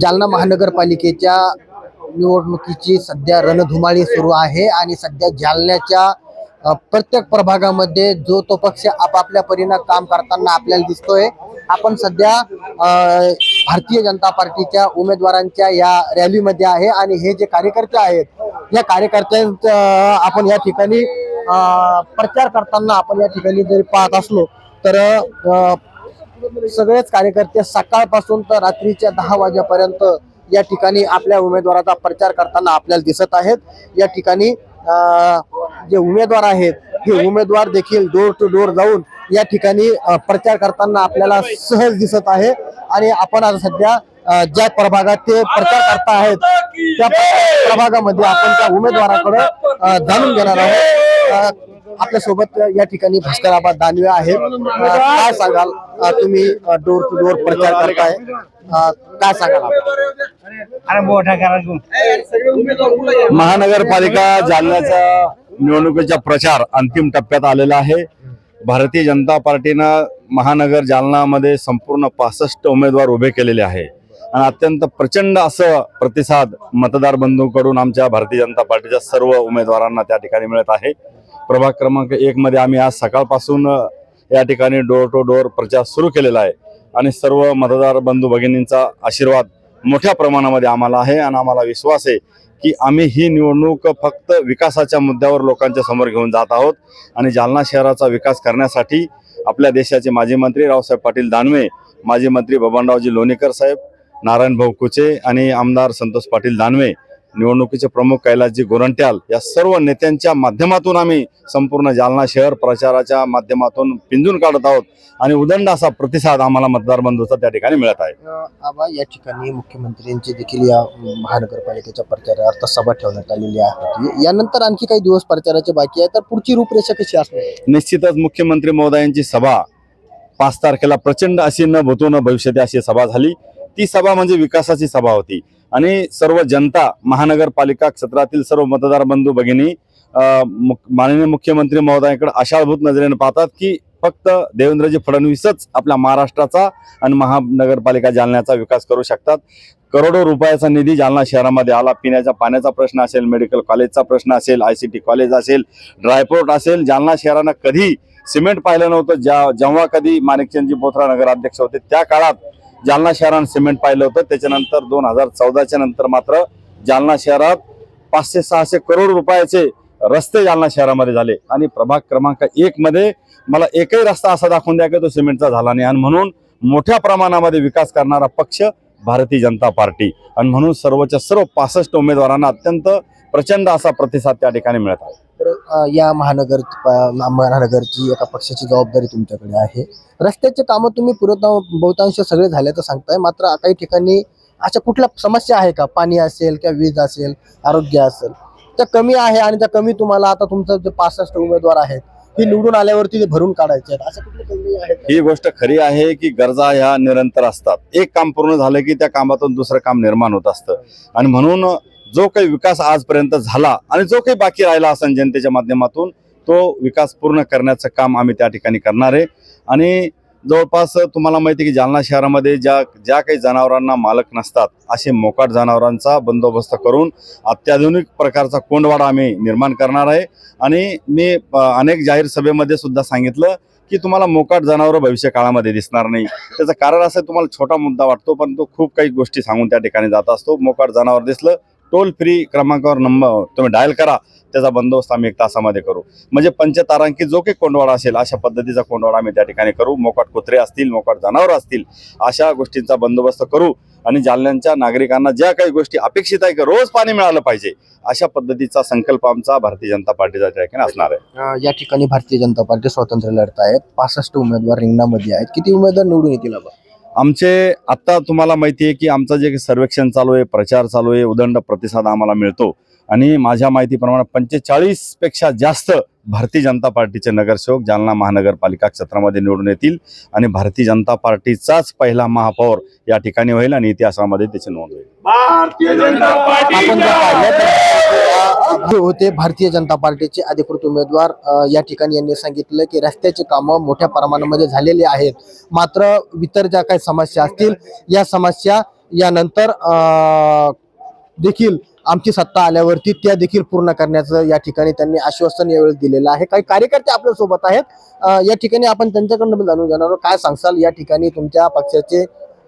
जालना महानगरपालिकेच्या निवडणुकीची सध्या रणधुमाळी सुरू आहे आणि सध्या जालन्याच्या प्रत्येक प्रभागामध्ये जो तो पक्ष आपापल्या परीने काम करताना आपल्याला दिसतोय। आपण सध्या भारतीय जनता पार्टीच्या उमेदवारांच्या या रॅलीमध्ये आहे आणि हे जे कार्यकर्ते आहेत या कार्यकर्त्यांचा आपण या ठिकाणी प्रचार करताना आपण या ठिकाणी जरी पाहत असलो तर सगळेच कार्यकर्ते सकाळपासून तर रात्रीच्या 10 वाजेपर्यंत या ठिकाणी आपल्या उमेदवाराचा प्रचार करताना आपल्याला दिसत आहेत। या ठिकाणी जे उमेदवार आहेत हे उमेदवार देखील डोर टू डोर जाऊन या ठिकाणी प्रचार करताना आपल्याला सहज दिसत आहे। आणि आपण आज सध्या ज्या प्रभागात ते प्रचार करता आहेत त्या प्रभागामध्ये आपण त्या उमेदवाराकडे जाणून घेणार आहोत। आपल्या सोबत या ठिकाणी भास्कराबा दानवे आहेत। काय सांगाल, तुम्ही डोर टू डोर प्रचार करताय, काय सांगाल? महानगरपालिका जालन्याच्या निवडणुकीचा प्रचार अंतिम टप्प्यात आलेला आहे। भारतीय जनता पार्टीनं महानगर जालनामध्ये संपूर्ण 65 उमेदवार उभे केलेले आहे आणि अत्यंत प्रचंड असं प्रतिसाद मतदार बंधूंकडून आमच्या भारतीय जनता पार्टीच्या सर्व उमेदवारांना त्या ठिकाणी मिळत आहे। प्रभाग क्रमांक 1 मध्ये आम्ही आज सकाळपासून या ठिकाणी डोर टू डोर प्रचार सुरू केलेला आहे आणि सर्व मतदार बंधू भगिनींचा आशीर्वाद मोठ्या प्रमाणामध्ये आम्हाला आहे आणि आम्हाला विश्वास आहे की आम्ही ही निवडणूक फक्त विकासाच्या मुद्द्यावर लोकांच्या समोर घेऊन जात आहोत आणि जालना शहराचा विकास करण्यासाठी आपल्या देशाचे माजी मंत्री रावसाहेब पाटील दानवे, माजी मंत्री बबनरावजी लोणीकर साहेब, नारायण भाऊ कुचे आणि आमदार संतोष पाटील दानवे, निवडणुकीचे प्रमुख कैलासजी गोरंट्याल या सर्व नेत्यांच्या माध्यमातून आम्ही संपूर्ण जालना शहर प्रचाराच्या माध्यमातून पिंजून काढत आहोत आणि उदंड असा प्रतिसाद आम्हाला मतदार बंधूंचा त्या ठिकाणी मिळत आहे। आबा, या ठिकाणी मुख्यमंत्र्यांची देखील या महानगरपालिकेच्या प्रचारार्थ सभा ठेवण्यात आलेली आहे। यानंतर आणखी काही दिवस प्रचाराचे बाकी आहे, तर पुढची रूपरेषा कशी असणार? निश्चितच मुख्यमंत्री महोदयांची सभा 5 तारखेला प्रचंड अशी न भूतो न भविष्यती अशी सभा झाली। ती सभा म्हणजे विकासाची सभा होती आणि सर्व जनता महानगरपालिका क्षेत्रातील सर्व मतदार बंधू भगिनी माननीय मुख्यमंत्री महोदयांकडे आशाभूत नजरेने पाहतात की फक्त देवेंद्रजी फडणवीसच आपल्या महाराष्ट्राचा आणि महानगरपालिका जालन्याचा विकास करू शकतात। करोडो रुपयाचा निधी जालना शहरामध्ये आला। पिण्याच्या पाण्याचा प्रश्न असेल, मेडिकल कॉलेजचा प्रश्न असेल, ICT कॉलेज असेल, ड्रायपोर्ट असेल, जालना शहरानं कधी सिमेंट पाहिलं नव्हतं। जेव्हा कधी माणिकचंदजी बोथरा नगराध्यक्ष होते त्या काळात जालना शहरानं सिमेंट पाहिलं होतं। त्याच्यानंतर 2014च्या नंतर मात्र जालना शहरात 500-600 करोड रुपयाचे रस्ते जालना शहरामध्ये झाले आणि प्रभाग क्रमांक 1 मध्ये मला एकही रस्ता असा दाखवून द्या की तो सिमेंटचा झाला नाही आणि म्हणून मोठ्या प्रमाणामध्ये विकास करणारा पक्ष भारतीय जनता पार्टी आणि म्हणून सर्वच्या सर्व 65 उमेदवारांना अत्यंत प्रचंड असा प्रतिसाद त्या ठिकाणी मिळत आहे। तर या महानगरची एका पक्षाची जबाबदारी तुमच्याकडे आहे। रस्त्याचे कामं तुम्ही बहुतांश सगळे झाल्याचं सांगताय, मात्र काही ठिकाणी अशा कुठल्या समस्या आहे का? पाणी असेल किंवा वीज असेल, आरोग्य असेल, त्या कमी आहे आणि त्या कमी तुम्हाला आता तुमचं जे 65 उमेदवार आहेत हे निवडून आल्यावरती ते भरून काढायचे आहेत, अशा कुठल्या कमी आहेत? ही गोष्ट खरी आहे की गरजा ह्या निरंतर असतात। एक काम पूर्ण झालं की त्या कामातून दुसरं काम निर्माण होत असतं आणि म्हणून जो काही विकास आजपर्यंत झाला आणि जो काही बाकी राहिला असेल जनतेच्या माध्यमातून तो विकास पूर्ण करण्याचं काम आम्ही त्या ठिकाणी करणार आहे। आणि जवळपास तुम्हाला माहिती आहे की जालना शहरामध्ये ज्या काही जनावरांना मालक नसतात असे मोकाट जनावरांचा बंदोबस्त करून अत्याधुनिक प्रकारचा कोंडवाडा आम्ही निर्माण करणार आहे। आणि मी अनेक जाहीर सभेमध्ये सुद्धा सांगितलं की तुम्हाला मोकाट जनावर भविष्य काळामध्ये दिसणार नाही। त्याचं कारण असं तुम्हाला छोटा मुद्दा वाटतो पण तो खूप काही गोष्टी सांगून त्या ठिकाणी जात असतो। मोकाट जनावर दिसलं टोल फ्री क्रमांकावर नंबर तुम्ही डायल करा, त्याचा बंदोबस्त आम्ही 1 तासामध्ये करू। म्हणजे पंचतारांकित जो काही कोंडवाडा असेल अशा पद्धतीचा कोंडवाडा आम्ही त्या ठिकाणी करू। मोकाट कुत्रे असतील, मोकाट जनावर असतील, अशा गोष्टींचा बंदोबस्त करू आणि जालन्याच्या नागरिकांना ज्या काही गोष्टी अपेक्षित आहे की रोज पाणी मिळालं पाहिजे अशा पद्धतीचा संकल्प आमचा भारतीय जनता पार्टीचा त्या ठिकाणी असणार आहे। या ठिकाणी भारतीय जनता पार्टी स्वतंत्र लढत आहेत, 65 उमेदवार रिंगणामध्ये आहेत। किती उमेदवार निवडून येतील? आमचे आता तुम्हाला माहिती आहे की आमचं जे सर्वेक्षण चालू आहे, प्रचार चालू आहे, उदंड प्रतिसाद आम्हाला मिळतो आणि माझ्या माहितीप्रमाणे 45 पेक्षा जास्त भारतीय जनता पार्टीचे नगरसेवक जालना महानगरपालिका क्षेत्रामध्ये निवडून येतील आणि भारतीय जनता पार्टीचाच पहिला महापौर या ठिकाणी होईल आणि इतिहासामध्ये त्याची नोंद होईल। आपण जे होते भारतीय जनता पार्टीचे अधिकृत उमेदवार या ठिकाणी यांनी सांगितलं की रस्त्याचे कामं मोठ्या प्रमाणामध्ये झालेले आहेत, मात्र इतर ज्या काही समस्या असतील या समस्या यानंतर देखील आमची सत्ता आल्यावरती त्या देखील पूर्ण करण्याचं या ठिकाणी त्यांनी आश्वासन यावेळी दिलेलं आहे. काही कार्यकर्ते आपल्या सोबत आहेत. या ठिकाणी आपण त्यांच्याकडून जाणून घेणार आहोत. काय सांगसाल, या ठिकाणी तुमच्या पक्षाचे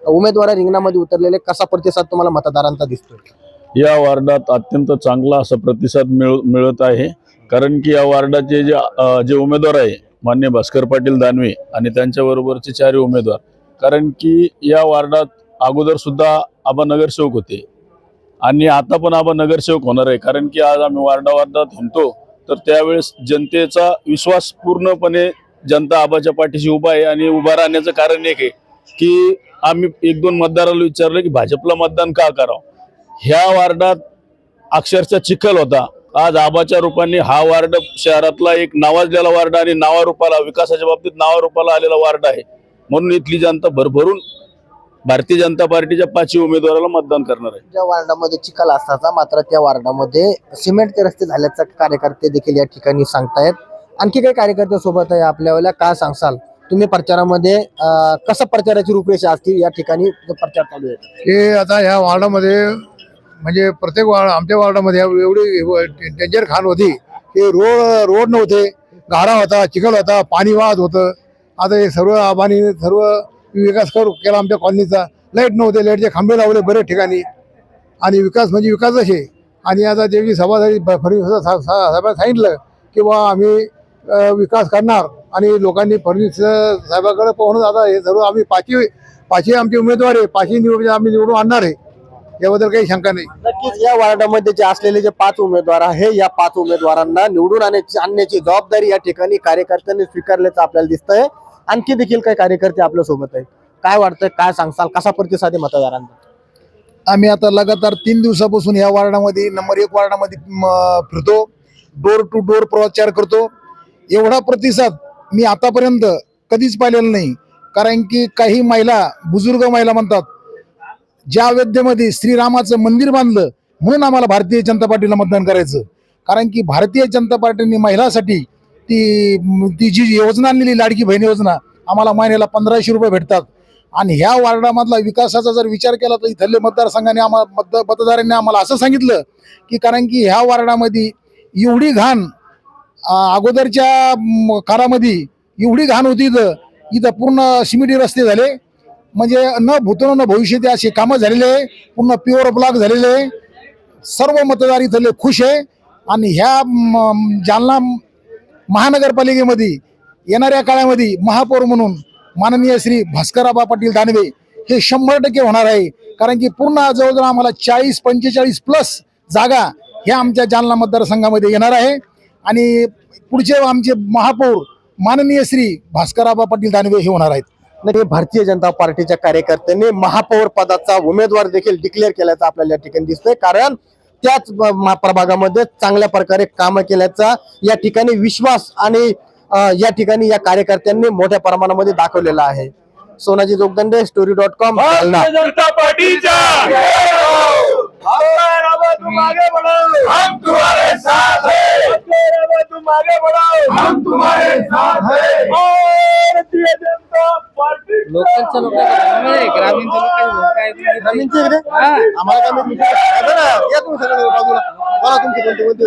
उमेदवार रिंगणामध्ये उतरलेले, कसा प्रतिसाद तुम्हाला मतदारांचा दिसतोय? या वार्डात अत्यंत चांगला असा प्रतिसाद मिळत आहे. कारण की या वार्डाचे जे उमेदवार आहे मान्य भास्कर पाटील दानवे आणि त्यांच्याबरोबरचे 4 उमेदवार, कारण की या वार्डात अगोदर सुद्धा आबा नगरसेवक होते आणि आता पण आबा नगरसेवक होणार आहे. कारण की आज आम्ही वार्डात हिंडतो तर त्यावेळेस जनतेचा विश्वास पूर्णपणे जनता आबाच्या पाठीशी उभा आहे. आणि उभा राहण्याचं कारण एक आहे की आम्ही 1-2 मतदाराला विचारलं की भाजपला मतदान का करावं. ह्या वार्डात अक्षरशः चिखल होता. आज आबाच्या रूपाने हा वार्ड शहरातला एक नावाजलेला वार्ड आणि नावारूपाला, विकासाच्या बाबतीत नावारूपाला आलेला वार्ड आहे. म्हणून इथली जनता भरभरून भारतीय जनता पार्टीच्या 5 उमेदवाराला मतदान करणार आहे. ज्या वार्डामध्ये चिखल असताचा, मात्र त्या वार्डामध्ये सिमेंटचे रस्ते झाल्याचं कार्यकर्ते देखील या ठिकाणी सांगतायत. आणखी काही कार्यकर्ते सोबत आहे आपल्याला, काय सांगसाल तुम्ही प्रचारामध्ये? कसं प्रचाराची रूपरेषा असतील या ठिकाणी प्रचार चालू आहे? हे आता ह्या वार्डामध्ये म्हणजे प्रत्येक आमच्या वार्डामध्ये एवढी डेंजर खान होती की रोड नव्हते, गाडा होता, चिखल होता, पाणी वाहत होतं. आता हे सर्व आबानी सर्व विकास केला आमच्या कॉलनीचा. लाईट नव्हते, लाईटचे खांबे लावले बरेच ठिकाणी आणि विकास म्हणजे विकासच आहे. आणि आता जेवढी सभा झाली फडणवीस साहेबांनी सांगितलं की बा आम्ही विकास करणार आणि लोकांनी फडणवीस साहेबांकडे पाहून आता हे सर्व आम्ही पाचही आमचे उमेदवार आहे, पाचही आम्ही निवडून आणणार आहे, याबद्दल काही शंका नाही. नक्कीच या वार्डामध्ये जे असलेले जे 5 उमेदवार आहे, या 5 उमेदवारांना निवडून आणण्याची जबाबदारी या ठिकाणी कार्यकर्त्यांनी स्वीकारल्याचं आपल्याला दिसतंय. आणखी देखील काही कार्यकर्ते आपल्या सोबत आहेत. काय वाटतंय, काय सांगसाल, कसा प्रतिसाद आहे मतदारांचा? आम्ही आता लगातार 3 दिवसापासून या वार्डामध्ये नंबर 1 वार्डामध्ये फिरतो, डोर टू डोर प्रचार करतो. एवढा प्रतिसाद मी आतापर्यंत कधीच पाहिलेला नाही. कारण की काही महिला, बुजुर्ग महिला म्हणतात ज्या अयोध्येमध्ये श्रीरामाचं मंदिर बांधलं म्हणून आम्हाला भारतीय जनता पार्टीला मतदान करायचं. कारण की भारतीय जनता पार्टीने महिलांसाठी ती जी योजना आणलेली लाडकी बहीण योजना, आम्हाला महिन्याला 1500 रुपये भेटतात. आणि ह्या वार्डामधला विकासाचा जर विचार केला तर इथले मतदारांनी आम्हाला असं सांगितलं की कारण की ह्या वार्डामध्ये एवढी घाण अगोदरच्या काळामध्ये एवढी घाण होती, इथं पूर्ण सिमेंटी रस्ते झाले, म्हणजे न भूतो न भविष्य असे कामं झालेले आहे, पूर्ण प्युअर ब्लॉक झालेले आहे. सर्व मतदार इथले खुश आहे. आणि ह्या जालना महानगरपालिकेमध्ये येणाऱ्या काळामध्ये महापौर म्हणून माननीय श्री भास्करआबा पाटील दानवे हे 100% होणार आहे. कारण की पूर्ण जवळजवळ आम्हाला 40-45 प्लस जागा ह्या आमच्या जालना मतदारसंघामध्ये येणार आहे. आणि पुढचे आमचे महापौर माननीय श्री भास्करआबा पाटील दानवे हे होणार आहेत. नक्की भारतीय जनता पार्टीच्या कार्यकर्त्यांनी महापौर पदाचा उमेदवार देखील डिक्लेअर केल्याचं आपल्याला या ठिकाणी दिसतंय. कारण त्याच प्रभागामध्ये चांगल्या प्रकारे काम केल्याचा या ठिकाणी विश्वास आणि या ठिकाणी या कार्यकर्त्यांनी मोठ्या प्रमाणामध्ये दाखवलेला आहे. सोनाजी जोगदंडे, story.com. जनता पार्टीच्या तुम आगे बढ़ो, हम तुम्हारे साथ हैं. तुम आगे बढ़ो, हम तुम्हारे साथ हैं. भारतीय जनता पार्टी. लोकलच्या लोकांचे ग्रामीणच्या लोकांचे ग्रामीणचे इकडे आम्हाला काय माहिती? या तुम्ही सगळं बाजूला. बघा तुमची कोणती